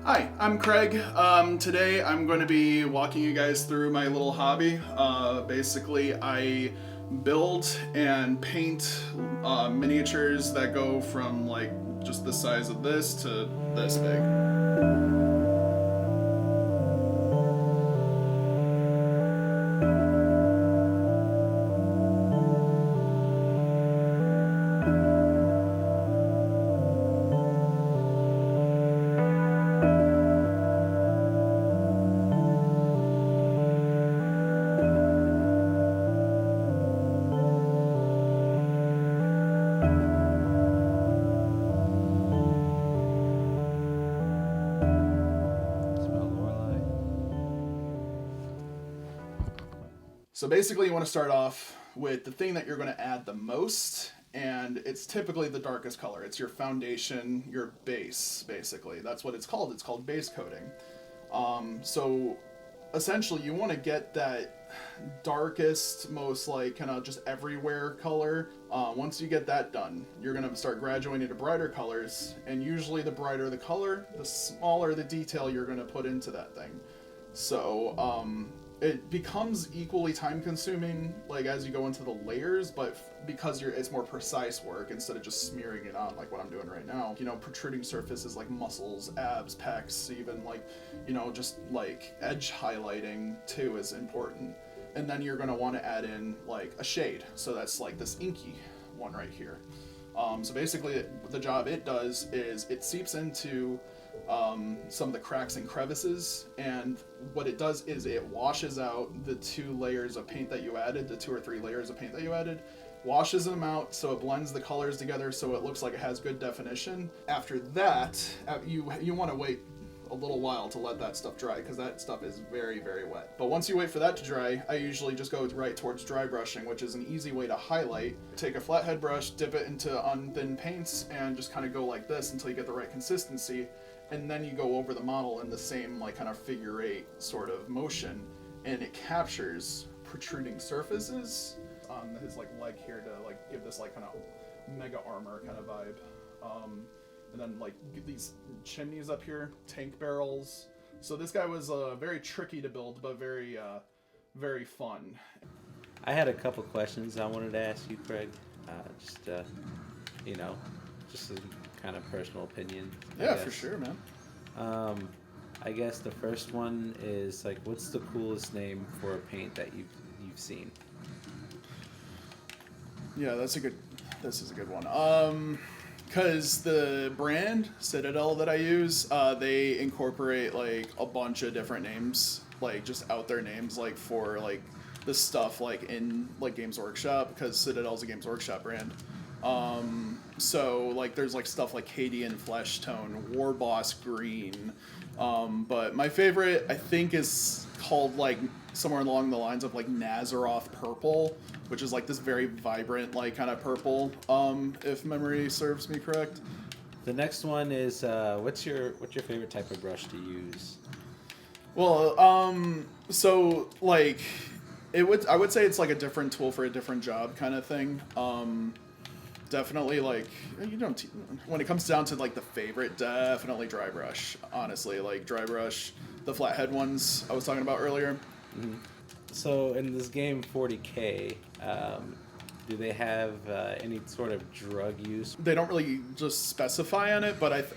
Hi, I'm Craig. Today I'm going to be walking you guys through my little hobby. Basically, I build and paint miniatures that go from like just the size of this to this big. Smell Lorelei. So basically, you want to start off with the thing that you're going to add the most, and it's typically the darkest color. It's your foundation, your base, basically. That's what it's called. It's called base coating. So essentially, you want to get that darkest, most like kind of just everywhere color. Once you get that done, you're going to start graduating to brighter colors, and usually the brighter the color, the smaller the detail you're going to put into that thing. So it becomes equally time consuming like as you go into the layers, but because it's more precise work instead of just smearing it on like what I'm doing right now. You know, protruding surfaces like muscles, abs, pecs, even like, you know, just like edge highlighting too is important. And then you're going to want to add in like a shade. So that's like this inky one right here. So basically the job it does is it seeps into some of the cracks and crevices, and what it does is it washes out the 2 layers of paint that you added, the 2 or 3 layers of paint that you added, washes them out so it blends the colors together so it looks like it has good definition. After that, you want to wait a little while to let that stuff dry because that stuff is very, very wet. But once you wait for that to dry, I usually just go right towards dry brushing, which is an easy way to highlight. Take a flathead brush, dip it into unthin paints, and just kind of go like this until you get the right consistency. And then you go over the model in the same like kind of figure 8 sort of motion, and it captures protruding surfaces on his like leg here to like give this like kind of mega armor kind of vibe. And then like these chimneys up here, tank barrels. So this guy was very tricky to build, but very fun. I had a couple questions I wanted to ask you, Craig. Just you know, just a kind of personal opinion. Yeah, for sure, man. I guess the first one is like, what's the coolest name for a paint that you've seen? Yeah, this is a good one. Because the brand Citadel that I use, they incorporate like a bunch of different names, like just out there names, like for like the stuff like in like Games Workshop, because Citadel's a Games Workshop brand. So like there's like stuff like Cadian Flesh Tone, War Boss Green, but my favorite I think is called like somewhere along the lines of like Nazaroth Purple, which is like this very vibrant like kind of purple, if memory serves me correct. The next one is what's your favorite type of brush to use? Well, so like I would say it's like a different tool for a different job kind of thing. Definitely like when it comes down to like the favorite, definitely dry brush. Honestly, like dry brush, the flathead ones I was talking about earlier. Mm-hmm. So in this game 40K, do they have any sort of drug use? They don't really just specify on it, but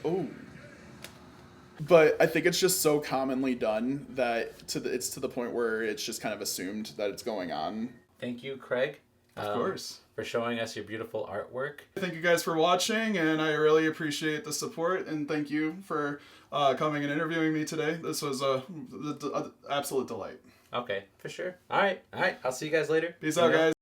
but I think it's just so commonly done that it's to the point where it's just kind of assumed that it's going on. Thank you, Craig. Of course. For showing us your beautiful artwork. Thank you guys for watching, and I really appreciate the support, and thank you for coming and interviewing me today. This was a absolute delight. Okay, for sure. All right. I'll see you guys later. Peace out, guys.